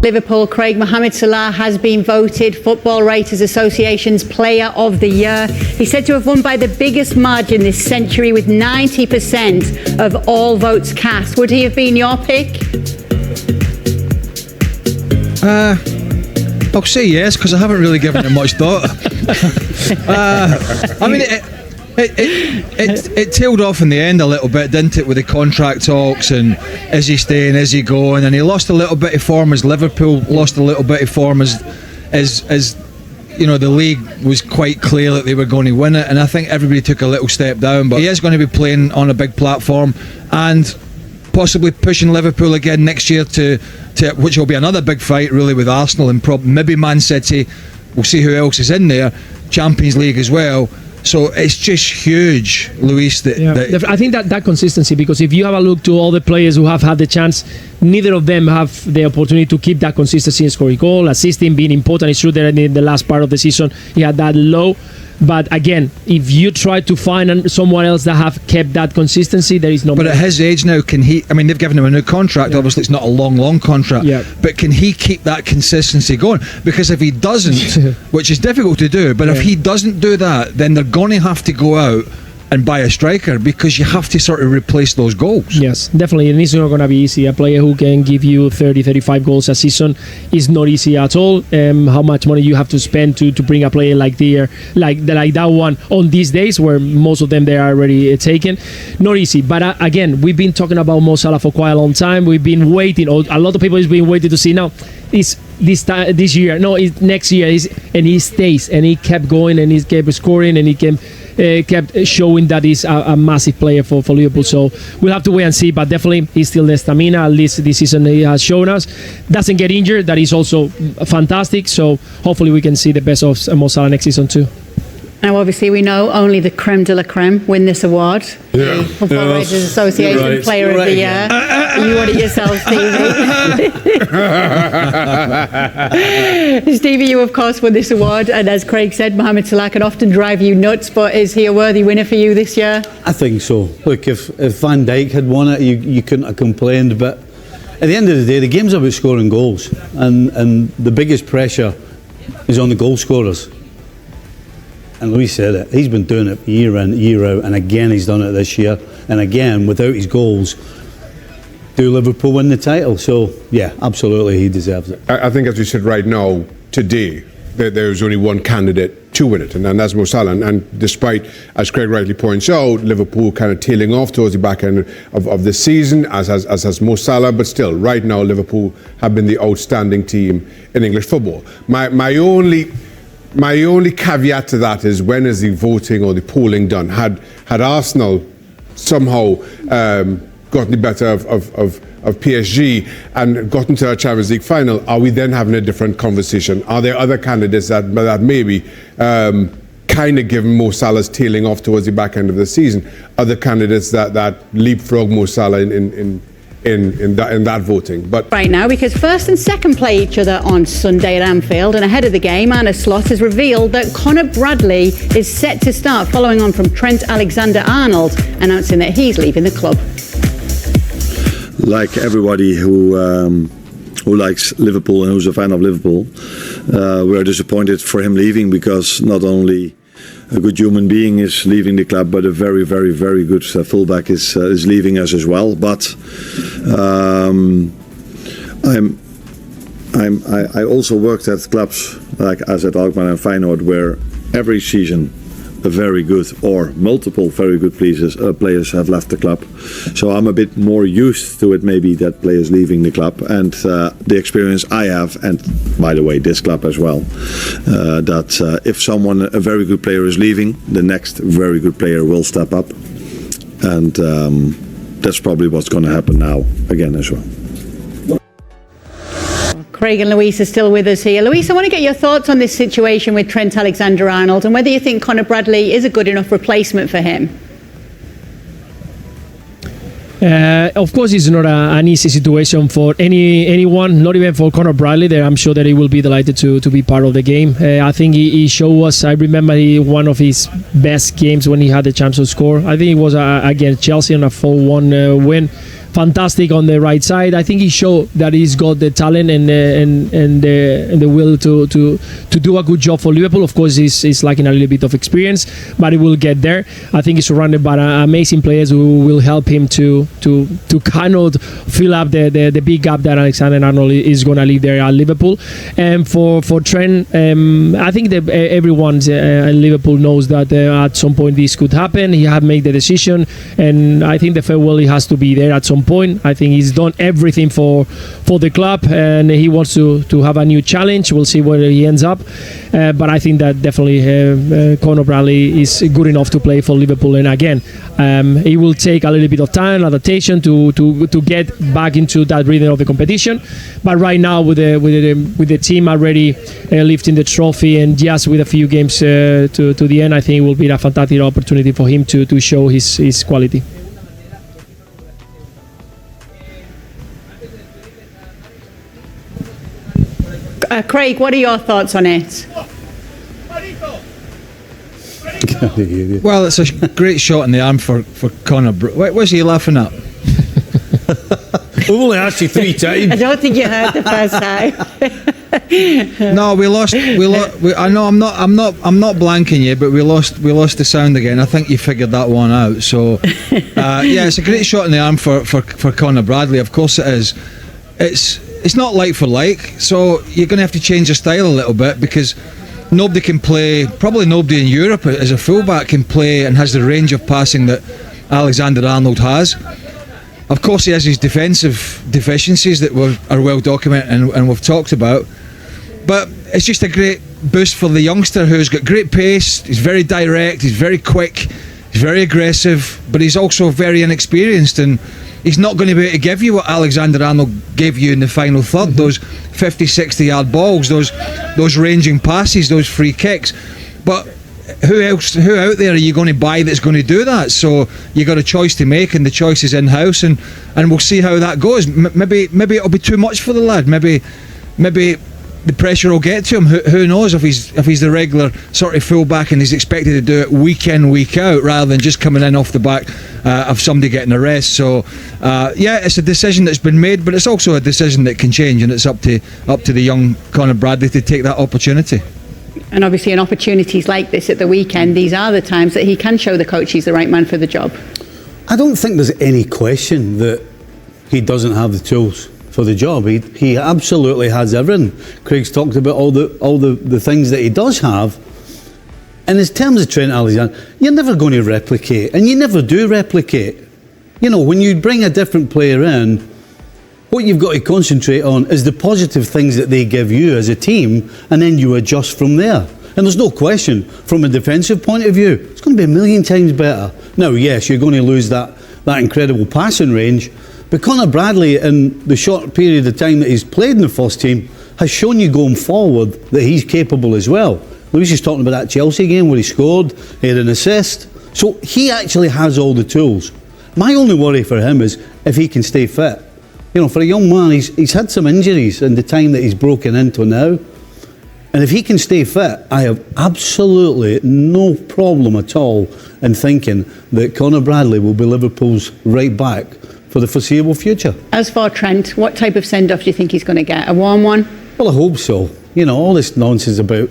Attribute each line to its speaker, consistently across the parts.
Speaker 1: Liverpool, Craig, Mohamed Salah has been voted Football Writers Association's Player of the Year. He's said to have won by the biggest margin this century with 90% of all votes cast. Would he have been your pick?
Speaker 2: I'll say yes, because I haven't really given it much thought. I mean, it tailed off in the end a little bit, didn't it, with the contract talks and is he staying, is he going, and he lost a little bit of form as Liverpool lost a little bit of form as you know, the league was quite clear that they were going to win it, and I think everybody took a little step down, but he is going to be playing on a big platform and possibly pushing Liverpool again next year to which will be another big fight really with Arsenal and maybe Man City. We'll see who else is in there. Champions League as well. So it's just huge, Luis.
Speaker 3: I think that consistency, because if you have a look to all the players who have had the chance, neither of them have the opportunity to keep that consistency in scoring goal, assisting being important. It's true that in the last part of the season he had that low. But again, if you try to find someone else that have kept that consistency, there is no.
Speaker 2: But at his age now, can he? I mean, they've given him a new contract. Yeah. Obviously, it's not a long contract. Yeah. But can he keep that consistency going? Because if he doesn't, which is difficult to do, but if he doesn't do that, then they're going to have to go out and buy a striker, because you have to sort of replace those goals.
Speaker 3: Yes, definitely, and it's not going to be easy. A player who can give you 30-35 goals a season is not easy at all. How much money you have to spend to bring a player like that one on these days, where most of them they are already taken, not easy. But again, we've been talking about Mo Salah for quite a long time. We've been waiting. A lot of people have been waiting to see now. This year, no, it's next year, and he stays, and he kept going, and he kept scoring, and he kept showing that he's a massive player for Liverpool. So we'll have to wait and see, but definitely he's still the stamina, at least this season he has shown us. Doesn't get injured, that is also fantastic. So hopefully we can see the best of Mo Salah next season too.
Speaker 1: Now, obviously, we know only the creme de la creme win this award. The Football Writers Association Player of the Year. You want it yourself, Stevie. Stevie, you, of course, won this award. And as Craig said, Mohamed Salah can often drive you nuts. But is he a worthy winner for you this year?
Speaker 4: I think so. Look, if Van Dijk had won it, you couldn't have complained. But at the end of the day, the game's about scoring goals. And the biggest pressure is on the goal scorers. And Luis said it, he's been doing it year in, year out, and again he's done it this year. And again, without his goals, do Liverpool win the title? So, yeah, absolutely, he deserves it.
Speaker 5: I think, as we said right now, today, there's only one candidate to win it, and that's Mo Salah. And despite, as Craig rightly points out, Liverpool kind of tailing off towards the back end of this season, as has Mo Salah, but still, right now, Liverpool have been the outstanding team in English football. My only caveat to that is, when is the voting or the polling done? Had Arsenal somehow gotten the better of PSG and gotten to a Champions League final, are we then having a different conversation? Are there other candidates that maybe kind of given Mo Salah's tailing off towards the back end of the season? Other candidates that leapfrog Mo Salah in that voting. But
Speaker 1: right now, because first and second play each other on Sunday at Anfield, and ahead of the game, Arne Slot has revealed that Conor Bradley is set to start, following on from Trent Alexander-Arnold announcing that he's leaving the club.
Speaker 6: Like everybody who likes Liverpool and who's a fan of Liverpool, we are disappointed for him leaving, because not only a good human being is leaving the club, but a very, very, very good fullback is leaving us as well. But I also worked at clubs like AZ Alkmaar and Feyenoord, where every season a very good or multiple very good players have left the club. So I'm a bit more used to it, maybe, that players leaving the club, and the experience I have, and by the way this club as well, that if a very good player is leaving, the next very good player will step up, and that's probably what's going to happen now again as well.
Speaker 1: Craig and Luis are still with us here. Luis, I want to get your thoughts on this situation with Trent Alexander-Arnold and whether you think Conor Bradley is a good enough replacement for him.
Speaker 3: Of course, it's not an easy situation for anyone, not even for Conor Bradley. I'm sure that he will be delighted to be part of the game. I think he showed us, I remember one of his best games when he had the chance to score. I think it was against Chelsea on a 4-1 win, fantastic on the right side. I think he showed that he's got the talent and the will to do a good job for Liverpool. Of course, he's lacking a little bit of experience, but he will get there. I think he's surrounded by amazing players who will help him to kind of fill up the big gap that Alexander-Arnold is going to leave there at Liverpool. And for Trent, I think that everyone in Liverpool knows that at some point this could happen. He had made the decision, and I think the farewell has to be there at some point. I think he's done everything for the club, and he wants to have a new challenge. We'll see where he ends up, but I think that definitely Conor Bradley is good enough to play for Liverpool. And again, it will take a little bit of time, adaptation to get back into that rhythm of the competition. But right now, with the team already lifting the trophy, and just with a few games to the end, I think it will be a fantastic opportunity for him to show his quality.
Speaker 1: Craig, what are your thoughts on it?
Speaker 2: Well, it's a great shot in the arm for Conor. What's he laughing at?
Speaker 4: We've only asked you 3 times.
Speaker 1: I don't think you heard the first time.
Speaker 2: No, we lost. I know I'm not blanking you, but we lost the sound again. I think you figured that one out. So yeah, it's a great shot in the arm for Conor Bradley. Of course it is. It's not like for like. So you're going to have to change your style a little bit, because nobody can play. Probably nobody in Europe as a fullback can play and has the range of passing that Alexander-Arnold has. Of course, he has his defensive deficiencies that are well documented and we've talked about. But it's just a great boost for the youngster, who's got great pace. He's very direct, he's very quick, he's very aggressive, but he's also very inexperienced, and he's not going to be able to give you what Alexander-Arnold gave you in the final third, those 50, 60-yard balls, those ranging passes, those free kicks. But who out there are you going to buy that's going to do that? So you got a choice to make, and the choice is in-house, and we'll see how that goes. Maybe it'll be too much for the lad. Maybe the pressure will get to him. Who knows if he's the regular sort of fullback and he's expected to do it week in, week out, rather than just coming in off the back of somebody getting a rest. So yeah, it's a decision that's been made, but it's also a decision that can change, and it's up to the young Conor Bradley to take that opportunity.
Speaker 1: And obviously in opportunities like this at the weekend, these are the times that he can show the coach he's the right man for the job.
Speaker 4: I don't think there's any question that he doesn't have the tools for the job. He absolutely has everything. Craig's talked about all the things that he does have. And in terms of Trent Alexander, you're never going to replicate, and you never do replicate. You know, when you bring a different player in, what you've got to concentrate on is the positive things that they give you as a team, and then you adjust from there. And there's no question, from a defensive point of view, it's going to be a million times better. Now, yes, you're going to lose that incredible passing range, but Conor Bradley, in the short period of time that he's played in the first team, has shown you going forward that he's capable as well. Lewis is talking about that Chelsea game where he scored, he had an assist. So he actually has all the tools. My only worry for him is if he can stay fit. You know, for a young man, he's had some injuries in the time that he's broken into now. And if he can stay fit, I have absolutely no problem at all in thinking that Conor Bradley will be Liverpool's right back for the foreseeable future.
Speaker 1: As for Trent, what type of send-off do you think he's going to get? A warm one?
Speaker 4: Well, I hope so. You know, all this nonsense about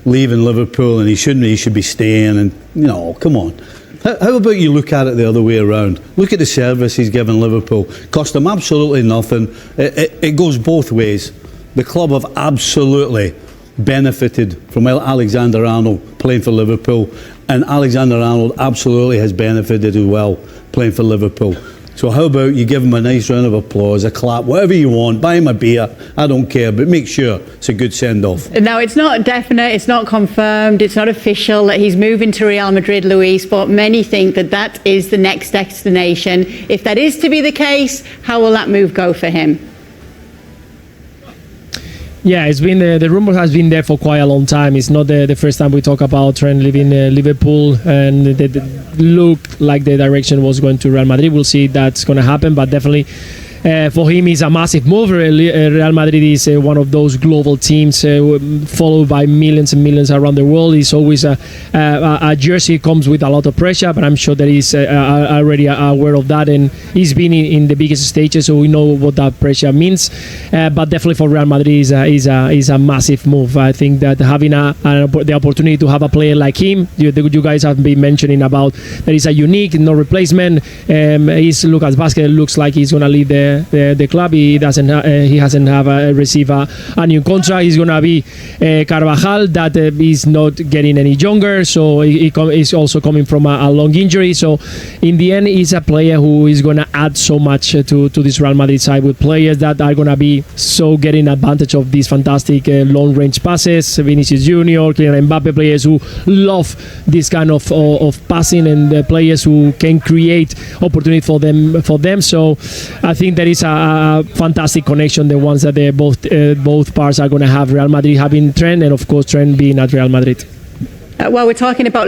Speaker 4: leaving Liverpool and he should be staying, and, you know, come on. How about you look at it the other way around? Look at the service he's given Liverpool. Cost him absolutely nothing. It goes both ways. The club have absolutely benefited from Alexander-Arnold playing for Liverpool, and Alexander-Arnold absolutely has benefited as well playing for Liverpool. So how about you give him a nice round of applause, a clap, whatever you want, buy him a beer, I don't care, but make sure it's a good send-off.
Speaker 1: Now, it's not definite, it's not confirmed, it's not official that he's moving to Real Madrid, Luis, but many think that is the next destination. If that is to be the case, how will that move go for him?
Speaker 3: Yeah, it's been the rumor has been there for quite a long time. It's not the first time we talk about Trent leaving Liverpool, and it looked like the direction was going to Real Madrid. We'll see if that's going to happen, but definitely for him is a massive move. Real Madrid is one of those global teams followed by millions and millions around the world. It's always a jersey comes with a lot of pressure, but I'm sure that he's already aware of that, and he's been in the biggest stages, so we know what that pressure means. But definitely for Real Madrid is a massive move. I think that having the opportunity to have a player like him, you guys have been mentioning about that is a unique, no replacement. Lucas Vázquez looks like he's going to leave the club. He hasn't received a new contract. He's going to be Carvajal, that is not getting any younger, so he's also coming from a long injury. So in the end, he's a player who is going to add so much to this Real Madrid side, with players that are going to be so getting advantage of these fantastic long range passes. Vinicius Junior, Kylian Mbappe, players who love this kind of passing, and players who can create opportunity for them. So I think there is a fantastic connection, the ones that both parts are going to have. Real Madrid having Trent, and of course Trent being at Real Madrid.
Speaker 1: Well, we're talking about